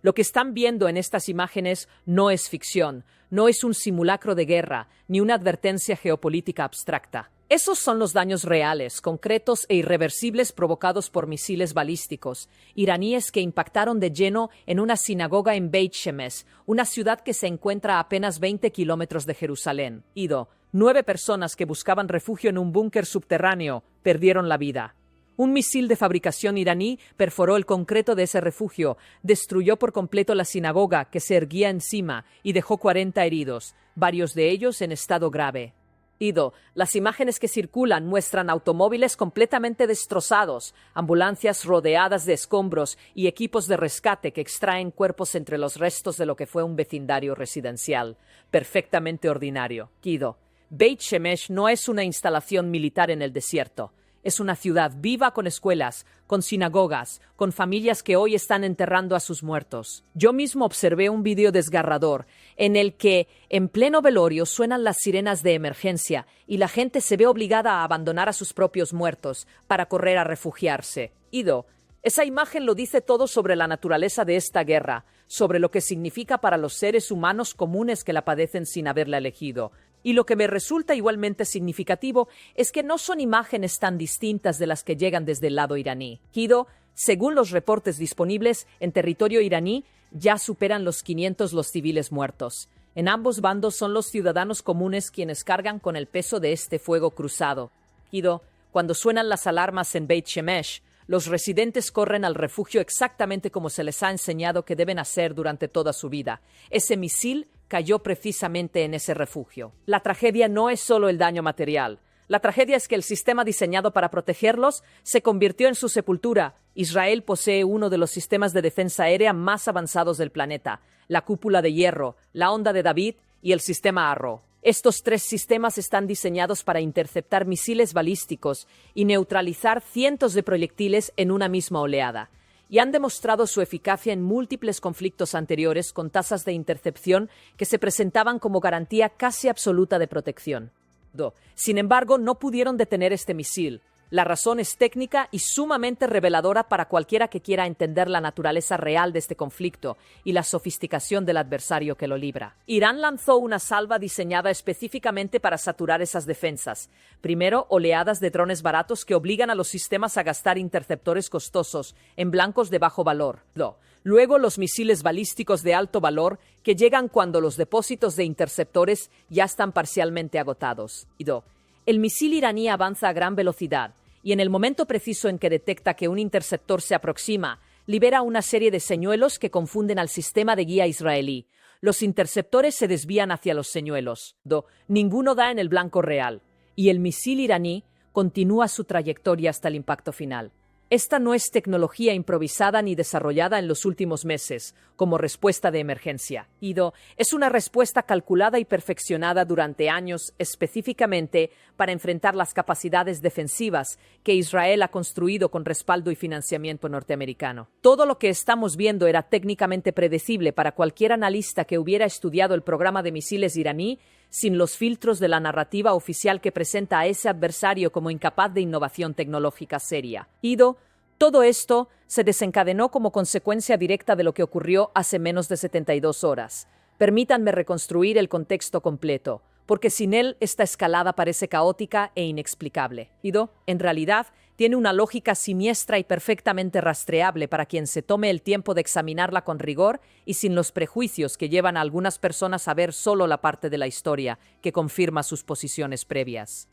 Lo que están viendo en estas imágenes no es ficción, no es un simulacro de guerra, ni una advertencia geopolítica abstracta. Esos son los daños reales, concretos e irreversibles provocados por misiles balísticos iraníes que impactaron de lleno en una sinagoga en Beit Shemesh, una ciudad que se encuentra a apenas 20 kilómetros de Jerusalén. 9 personas que buscaban refugio en un búnker subterráneo perdieron la vida. Un misil de fabricación iraní perforó el concreto de ese refugio, destruyó por completo la sinagoga que se erguía encima y dejó 40 heridos, varios de ellos en estado grave. Las imágenes que circulan muestran automóviles completamente destrozados, ambulancias rodeadas de escombros y equipos de rescate que extraen cuerpos entre los restos de lo que fue un vecindario residencial, perfectamente ordinario. Beit Shemesh no es una instalación militar en el desierto. Es una ciudad viva con escuelas, con sinagogas, con familias que hoy están enterrando a sus muertos. Yo mismo observé un video desgarrador en el que, en pleno velorio, suenan las sirenas de emergencia y la gente se ve obligada a abandonar a sus propios muertos para correr a refugiarse. Esa imagen lo dice todo sobre la naturaleza de esta guerra, sobre lo que significa para los seres humanos comunes que la padecen sin haberla elegido. Y lo que me resulta igualmente significativo es que no son imágenes tan distintas de las que llegan desde el lado iraní. Según los reportes disponibles, en territorio iraní ya superan los 500 los civiles muertos. En ambos bandos son los ciudadanos comunes quienes cargan con el peso de este fuego cruzado. Cuando suenan las alarmas en Beit Shemesh, los residentes corren al refugio exactamente como se les ha enseñado que deben hacer durante toda su vida. Ese misil cayó precisamente en ese refugio. La tragedia no es solo el daño material. La tragedia es que el sistema diseñado para protegerlos se convirtió en su sepultura. Israel posee uno de los sistemas de defensa aérea más avanzados del planeta, la cúpula de hierro, la onda de David y el sistema Arrow. Estos 3 sistemas están diseñados para interceptar misiles balísticos y neutralizar cientos de proyectiles en una misma oleada, y han demostrado su eficacia en múltiples conflictos anteriores con tasas de intercepción que se presentaban como garantía casi absoluta de protección. Sin embargo, no pudieron detener este misil. La razón es técnica y sumamente reveladora para cualquiera que quiera entender la naturaleza real de este conflicto y la sofisticación del adversario que lo libra. Irán lanzó una salva diseñada específicamente para saturar esas defensas. Primero, oleadas de drones baratos que obligan a los sistemas a gastar interceptores costosos en blancos de bajo valor. Luego, los misiles balísticos de alto valor que llegan cuando los depósitos de interceptores ya están parcialmente agotados. El misil iraní avanza a gran velocidad y en el momento preciso en que detecta que un interceptor se aproxima, libera una serie de señuelos que confunden al sistema de guía israelí. Los interceptores se desvían hacia los señuelos. Ninguno da en el blanco real y el misil iraní continúa su trayectoria hasta el impacto final. Esta no es tecnología improvisada ni desarrollada en los últimos meses, como respuesta de emergencia. Es una respuesta calculada y perfeccionada durante años, específicamente para enfrentar las capacidades defensivas que Israel ha construido con respaldo y financiamiento norteamericano. Todo lo que estamos viendo era técnicamente predecible para cualquier analista que hubiera estudiado el programa de misiles iraní sin los filtros de la narrativa oficial que presenta a ese adversario como incapaz de innovación tecnológica seria. Todo esto se desencadenó como consecuencia directa de lo que ocurrió hace menos de 72 horas. Permítanme reconstruir el contexto completo, porque sin él esta escalada parece caótica e inexplicable. En realidad, tiene una lógica siniestra y perfectamente rastreable para quien se tome el tiempo de examinarla con rigor y sin los prejuicios que llevan a algunas personas a ver solo la parte de la historia que confirma sus posiciones previas.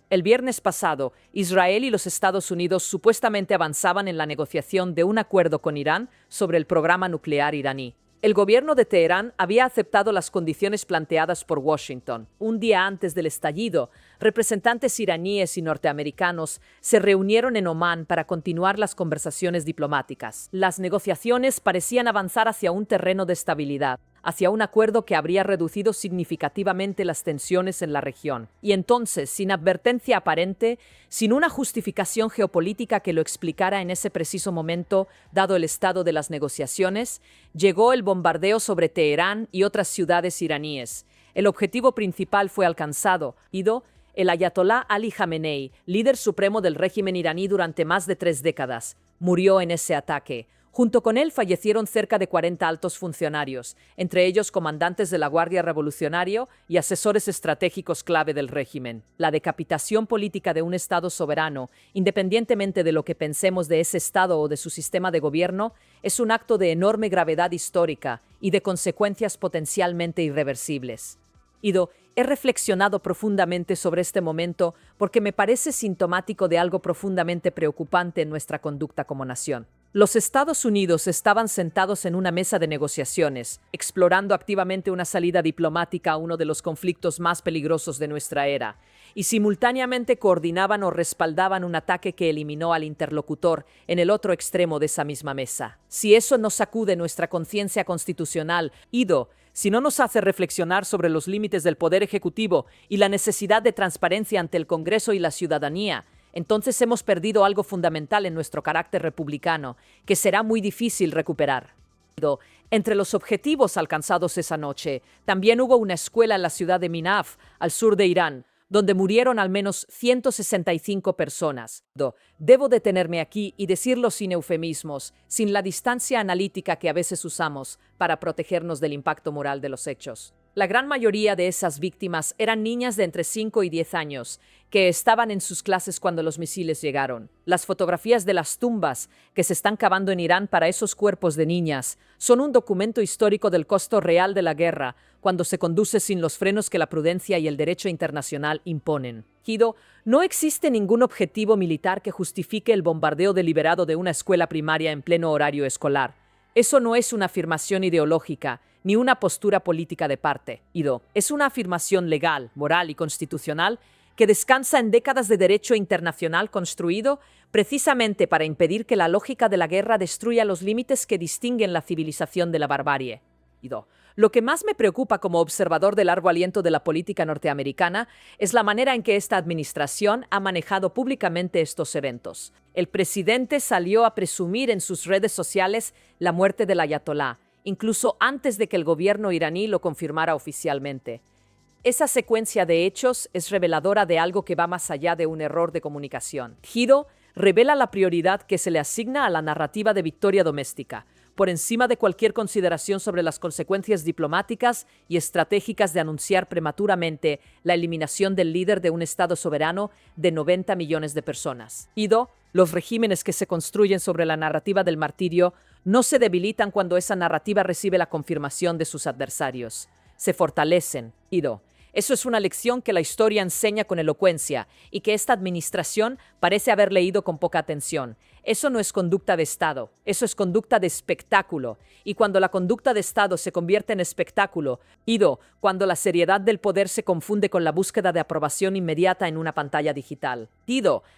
El viernes pasado, Israel y los Estados Unidos supuestamente avanzaban en la negociación de un acuerdo con Irán sobre el programa nuclear iraní. El gobierno de Teherán había aceptado las condiciones planteadas por Washington. Un día antes del estallido, representantes iraníes y norteamericanos se reunieron en Omán para continuar las conversaciones diplomáticas. Las negociaciones parecían avanzar hacia un terreno de estabilidad, hacia un acuerdo que habría reducido significativamente las tensiones en la región. Y entonces, sin advertencia aparente, sin una justificación geopolítica que lo explicara en ese preciso momento, dado el estado de las negociaciones, llegó el bombardeo sobre Teherán y otras ciudades iraníes. El objetivo principal fue alcanzado. El ayatolá Ali Jamenei, líder supremo del régimen iraní durante más de 3 décadas, murió en ese ataque. Junto con él fallecieron cerca de 40 altos funcionarios, entre ellos comandantes de la Guardia Revolucionaria y asesores estratégicos clave del régimen. La decapitación política de un Estado soberano, independientemente de lo que pensemos de ese Estado o de su sistema de gobierno, es un acto de enorme gravedad histórica y de consecuencias potencialmente irreversibles. He reflexionado profundamente sobre este momento porque me parece sintomático de algo profundamente preocupante en nuestra conducta como nación. Los Estados Unidos estaban sentados en una mesa de negociaciones, explorando activamente una salida diplomática a uno de los conflictos más peligrosos de nuestra era, y simultáneamente coordinaban o respaldaban un ataque que eliminó al interlocutor en el otro extremo de esa misma mesa. Si eso no sacude nuestra conciencia constitucional, si no nos hace reflexionar sobre los límites del poder ejecutivo y la necesidad de transparencia ante el Congreso y la ciudadanía, entonces hemos perdido algo fundamental en nuestro carácter republicano, que será muy difícil recuperar. Entre los objetivos alcanzados esa noche, también hubo una escuela en la ciudad de Minaf, al sur de Irán, donde murieron al menos 165 personas. Debo detenerme aquí y decirlo sin eufemismos, sin la distancia analítica que a veces usamos para protegernos del impacto moral de los hechos. La gran mayoría de esas víctimas eran niñas de entre 5 y 10 años, que estaban en sus clases cuando los misiles llegaron. Las fotografías de las tumbas que se están cavando en Irán para esos cuerpos de niñas son un documento histórico del costo real de la guerra cuando se conduce sin los frenos que la prudencia y el derecho internacional imponen. No existe ningún objetivo militar que justifique el bombardeo deliberado de una escuela primaria en pleno horario escolar. Eso no es una afirmación ideológica, ni una postura política de parte. Es una afirmación legal, moral y constitucional que descansa en décadas de derecho internacional construido precisamente para impedir que la lógica de la guerra destruya los límites que distinguen la civilización de la barbarie. Lo que más me preocupa como observador del largo aliento de la política norteamericana es la manera en que esta administración ha manejado públicamente estos eventos. El presidente salió a presumir en sus redes sociales la muerte del ayatolá, incluso antes de que el gobierno iraní lo confirmara oficialmente. Esa secuencia de hechos es reveladora de algo que va más allá de un error de comunicación. Revela la prioridad que se le asigna a la narrativa de victoria doméstica, por encima de cualquier consideración sobre las consecuencias diplomáticas y estratégicas de anunciar prematuramente la eliminación del líder de un Estado soberano de 90 millones de personas. Los regímenes que se construyen sobre la narrativa del martirio no se debilitan cuando esa narrativa recibe la confirmación de sus adversarios. Se fortalecen. Eso es una lección que la historia enseña con elocuencia y que esta administración parece haber leído con poca atención. Eso no es conducta de Estado, eso es conducta de espectáculo. Y cuando la conducta de Estado se convierte en espectáculo, cuando la seriedad del poder se confunde con la búsqueda de aprobación inmediata en una pantalla digital,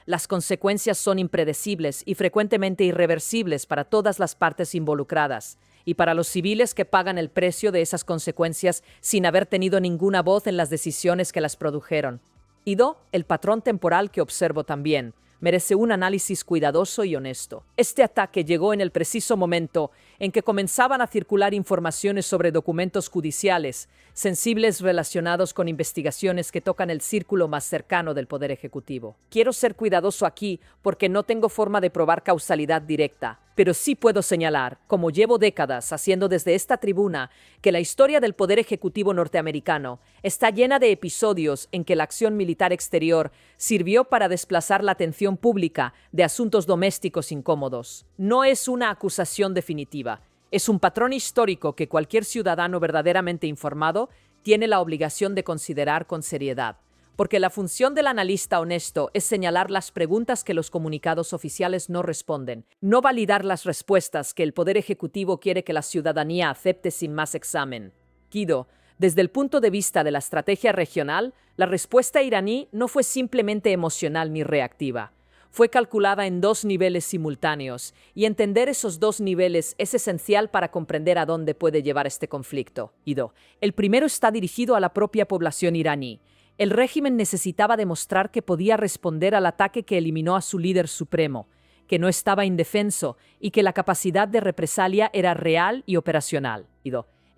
las consecuencias son impredecibles y frecuentemente irreversibles para todas las partes involucradas. Y para los civiles que pagan el precio de esas consecuencias sin haber tenido ninguna voz en las decisiones que las produjeron. El patrón temporal que observo también merece un análisis cuidadoso y honesto. Este ataque llegó en el preciso momento en que comenzaban a circular informaciones sobre documentos judiciales sensibles relacionados con investigaciones que tocan el círculo más cercano del Poder Ejecutivo. Quiero ser cuidadoso aquí porque no tengo forma de probar causalidad directa, pero sí puedo señalar, como llevo décadas haciendo desde esta tribuna, que la historia del Poder Ejecutivo norteamericano está llena de episodios en que la acción militar exterior sirvió para desplazar la atención pública de asuntos domésticos incómodos. No es una acusación definitiva. Es un patrón histórico que cualquier ciudadano verdaderamente informado tiene la obligación de considerar con seriedad, porque la función del analista honesto es señalar las preguntas que los comunicados oficiales no responden, no validar las respuestas que el Poder Ejecutivo quiere que la ciudadanía acepte sin más examen. Desde el punto de vista de la estrategia regional, la respuesta iraní no fue simplemente emocional ni reactiva. Fue calculada en 2 niveles simultáneos, y entender esos 2 niveles es esencial para comprender a dónde puede llevar este conflicto. El primero está dirigido a la propia población iraní. El régimen necesitaba demostrar que podía responder al ataque que eliminó a su líder supremo, que no estaba indefenso y que la capacidad de represalia era real y operacional.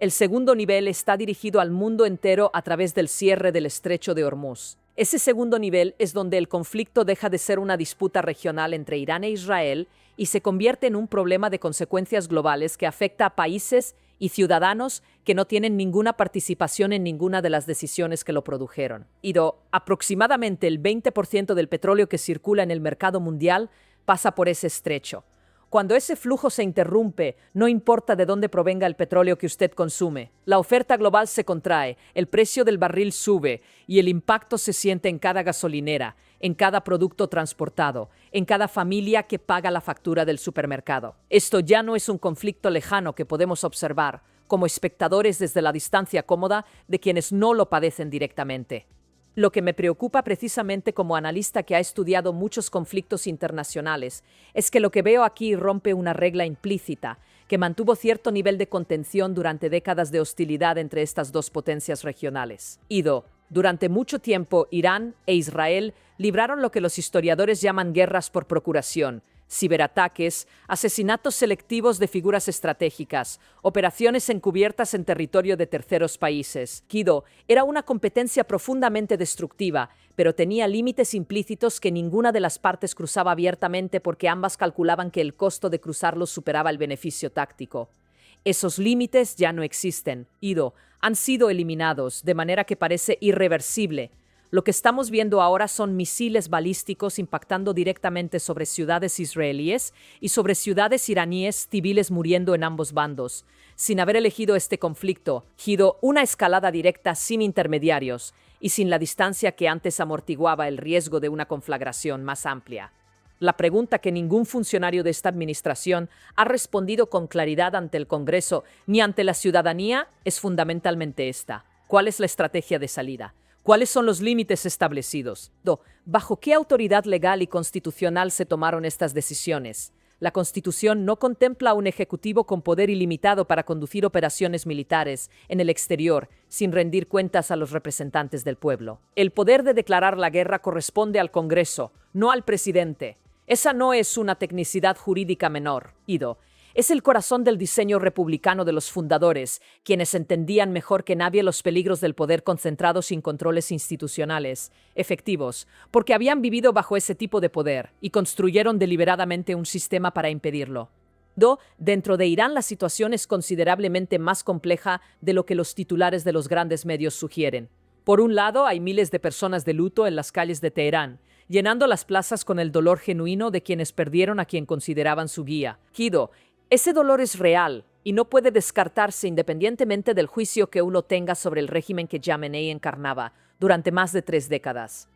El segundo nivel está dirigido al mundo entero a través del cierre del Estrecho de Hormuz. Ese segundo nivel es donde el conflicto deja de ser una disputa regional entre Irán e Israel y se convierte en un problema de consecuencias globales que afecta a países y ciudadanos que no tienen ninguna participación en ninguna de las decisiones que lo produjeron. Aproximadamente el 20% del petróleo que circula en el mercado mundial pasa por ese estrecho. Cuando ese flujo se interrumpe, no importa de dónde provenga el petróleo que usted consume, la oferta global se contrae, el precio del barril sube y el impacto se siente en cada gasolinera, en cada producto transportado, en cada familia que paga la factura del supermercado. Esto ya no es un conflicto lejano que podemos observar como espectadores desde la distancia cómoda de quienes no lo padecen directamente. Lo que me preocupa precisamente como analista que ha estudiado muchos conflictos internacionales es que lo que veo aquí rompe una regla implícita que mantuvo cierto nivel de contención durante décadas de hostilidad entre estas dos potencias regionales. Durante mucho tiempo, Irán e Israel libraron lo que los historiadores llaman guerras por procuración, ciberataques, asesinatos selectivos de figuras estratégicas, operaciones encubiertas en territorio de terceros países. Era una competencia profundamente destructiva, pero tenía límites implícitos que ninguna de las partes cruzaba abiertamente porque ambas calculaban que el costo de cruzarlos superaba el beneficio táctico. Esos límites ya no existen. Han sido eliminados, de manera que parece irreversible. Lo que estamos viendo ahora son misiles balísticos impactando directamente sobre ciudades israelíes y sobre ciudades iraníes, civiles muriendo en ambos bandos. Sin haber elegido este conflicto, una escalada directa sin intermediarios y sin la distancia que antes amortiguaba el riesgo de una conflagración más amplia. La pregunta que ningún funcionario de esta administración ha respondido con claridad ante el Congreso ni ante la ciudadanía es fundamentalmente esta: ¿cuál es la estrategia de salida? ¿Cuáles son los límites establecidos? ¿Bajo qué autoridad legal y constitucional se tomaron estas decisiones? La Constitución no contempla un ejecutivo con poder ilimitado para conducir operaciones militares en el exterior sin rendir cuentas a los representantes del pueblo. El poder de declarar la guerra corresponde al Congreso, no al presidente. Esa no es una tecnicidad jurídica menor. Es el corazón del diseño republicano de los fundadores, quienes entendían mejor que nadie los peligros del poder concentrado sin controles institucionales efectivos, porque habían vivido bajo ese tipo de poder y construyeron deliberadamente un sistema para impedirlo. Dentro de Irán la situación es considerablemente más compleja de lo que los titulares de los grandes medios sugieren. Por un lado, hay miles de personas de luto en las calles de Teherán, llenando las plazas con el dolor genuino de quienes perdieron a quien consideraban su guía. Ese dolor es real y no puede descartarse independientemente del juicio que uno tenga sobre el régimen que Jamenei encarnaba durante más de 3 décadas.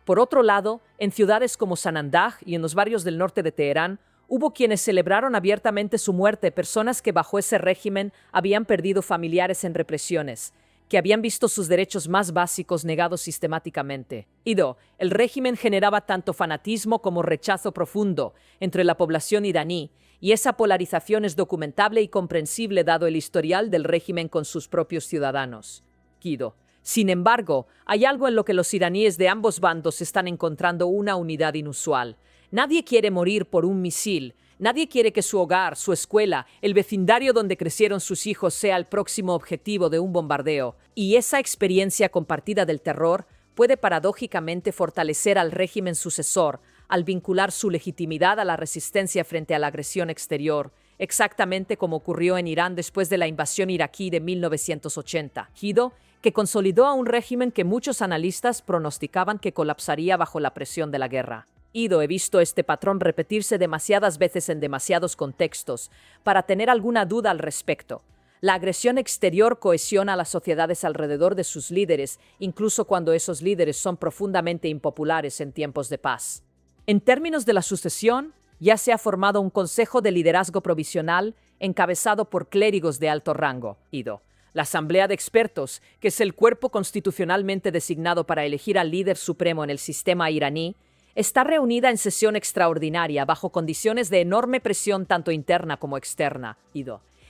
Por otro lado, en ciudades como Sanandaj y en los barrios del norte de Teherán, hubo quienes celebraron abiertamente su muerte, personas que bajo ese régimen habían perdido familiares en represiones, que habían visto sus derechos más básicos negados sistemáticamente. El régimen generaba tanto fanatismo como rechazo profundo entre la población iraní, y esa polarización es documentable y comprensible dado el historial del régimen con sus propios ciudadanos. Sin embargo, hay algo en lo que los iraníes de ambos bandos están encontrando una unidad inusual. Nadie quiere morir por un misil. Nadie quiere que su hogar, su escuela, el vecindario donde crecieron sus hijos sea el próximo objetivo de un bombardeo. Y esa experiencia compartida del terror puede paradójicamente fortalecer al régimen sucesor al vincular su legitimidad a la resistencia frente a la agresión exterior, exactamente como ocurrió en Irán después de la invasión iraquí de 1980, que consolidó a un régimen que muchos analistas pronosticaban que colapsaría bajo la presión de la guerra. He visto este patrón repetirse demasiadas veces en demasiados contextos para tener alguna duda al respecto. La agresión exterior cohesiona a las sociedades alrededor de sus líderes, incluso cuando esos líderes son profundamente impopulares en tiempos de paz. En términos de la sucesión, ya se ha formado un Consejo de Liderazgo Provisional encabezado por clérigos de alto rango. La Asamblea de Expertos, que es el cuerpo constitucionalmente designado para elegir al líder supremo en el sistema iraní, está reunida en sesión extraordinaria bajo condiciones de enorme presión tanto interna como externa.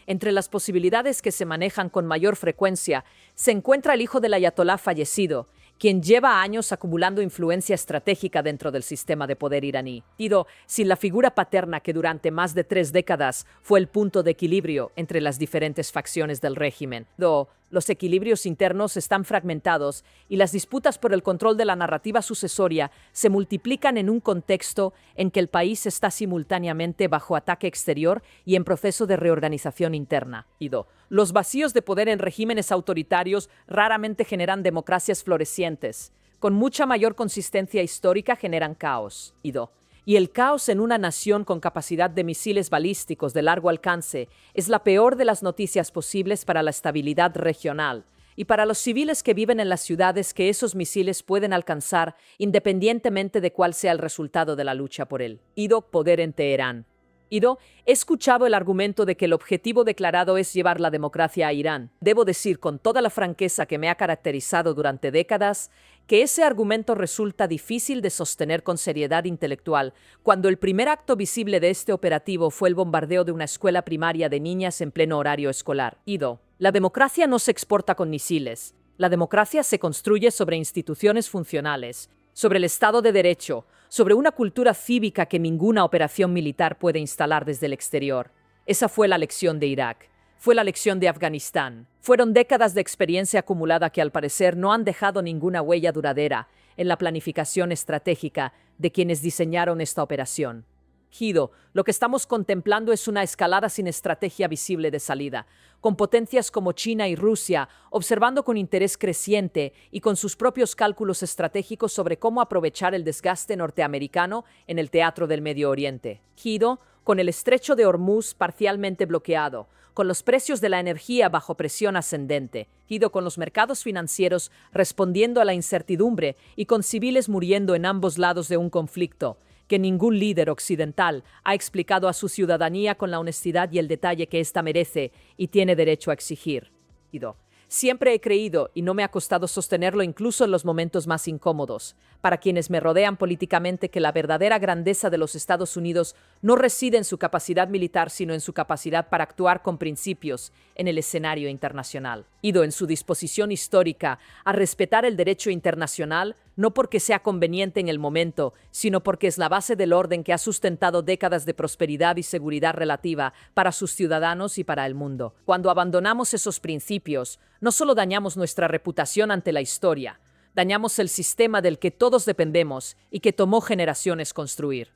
Entre las posibilidades que se manejan con mayor frecuencia se encuentra el hijo del ayatolá fallecido, quien lleva años acumulando influencia estratégica dentro del sistema de poder iraní. Sin la figura paterna que durante más de 3 décadas fue el punto de equilibrio entre las diferentes facciones del régimen. Los equilibrios internos están fragmentados y las disputas por el control de la narrativa sucesoria se multiplican en un contexto en que el país está simultáneamente bajo ataque exterior y en proceso de reorganización interna. Los vacíos de poder en regímenes autoritarios raramente generan democracias florecientes. Con mucha mayor consistencia histórica generan caos. Y el caos en una nación con capacidad de misiles balísticos de largo alcance es la peor de las noticias posibles para la estabilidad regional y para los civiles que viven en las ciudades que esos misiles pueden alcanzar independientemente de cuál sea el resultado de la lucha por el poder en Teherán. He escuchado el argumento de que el objetivo declarado es llevar la democracia a Irán. Debo decir con toda la franqueza que me ha caracterizado durante décadas que ese argumento resulta difícil de sostener con seriedad intelectual cuando el primer acto visible de este operativo fue el bombardeo de una escuela primaria de niñas en pleno horario escolar. La democracia no se exporta con misiles. La democracia se construye sobre instituciones funcionales, sobre el Estado de Derecho, sobre una cultura cívica que ninguna operación militar puede instalar desde el exterior. Esa fue la lección de Irak. Fue la lección de Afganistán. Fueron décadas de experiencia acumulada que al parecer no han dejado ninguna huella duradera en la planificación estratégica de quienes diseñaron esta operación. Lo que estamos contemplando es una escalada sin estrategia visible de salida, con potencias como China y Rusia observando con interés creciente y con sus propios cálculos estratégicos sobre cómo aprovechar el desgaste norteamericano en el teatro del Medio Oriente. Con el estrecho de Hormuz parcialmente bloqueado, con los precios de la energía bajo presión ascendente, con los mercados financieros respondiendo a la incertidumbre y con civiles muriendo en ambos lados de un conflicto que ningún líder occidental ha explicado a su ciudadanía con la honestidad y el detalle que ésta merece y tiene derecho a exigir. Siempre he creído, y no me ha costado sostenerlo incluso en los momentos más incómodos, para quienes me rodean políticamente, que la verdadera grandeza de los Estados Unidos no reside en su capacidad militar, sino en su capacidad para actuar con principios en el escenario internacional. En su disposición histórica a respetar el derecho internacional, no porque sea conveniente en el momento, sino porque es la base del orden que ha sustentado décadas de prosperidad y seguridad relativa para sus ciudadanos y para el mundo. Cuando abandonamos esos principios, no solo dañamos nuestra reputación ante la historia, dañamos el sistema del que todos dependemos y que tomó generaciones construir.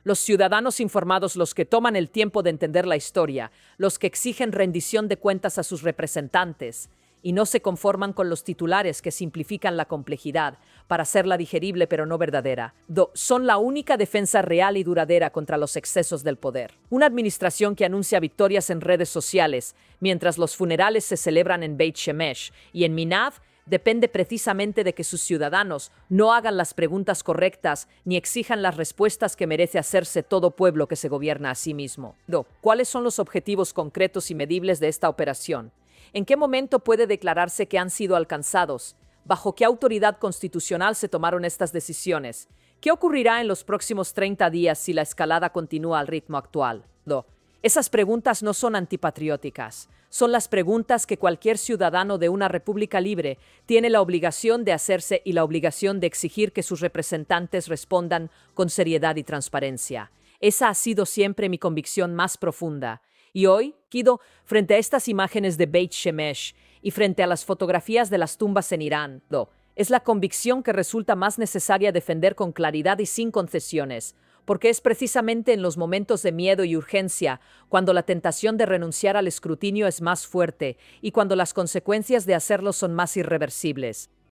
Los ciudadanos informados, los que toman el tiempo de entender la historia, los que exigen rendición de cuentas a sus representantes y no se conforman con los titulares que simplifican la complejidad para hacerla digerible pero no verdadera, son la única defensa real y duradera contra los excesos del poder. Una administración que anuncia victorias en redes sociales mientras los funerales se celebran en Beit Shemesh y en Minav depende precisamente de que sus ciudadanos no hagan las preguntas correctas ni exijan las respuestas que merece hacerse todo pueblo que se gobierna a sí mismo. ¿Cuáles son los objetivos concretos y medibles de esta operación? ¿En qué momento puede declararse que han sido alcanzados? ¿Bajo qué autoridad constitucional se tomaron estas decisiones? ¿Qué ocurrirá en los próximos 30 días si la escalada continúa al ritmo actual? Esas preguntas no son antipatrióticas. Son las preguntas que cualquier ciudadano de una república libre tiene la obligación de hacerse y la obligación de exigir que sus representantes respondan con seriedad y transparencia. Esa ha sido siempre mi convicción más profunda. Y hoy, frente a estas imágenes de Beit Shemesh y frente a las fotografías de las tumbas en Irán, es la convicción que resulta más necesaria defender con claridad y sin concesiones, porque es precisamente en los momentos de miedo y urgencia cuando la tentación de renunciar al escrutinio es más fuerte y cuando las consecuencias de hacerlo son más irreversibles.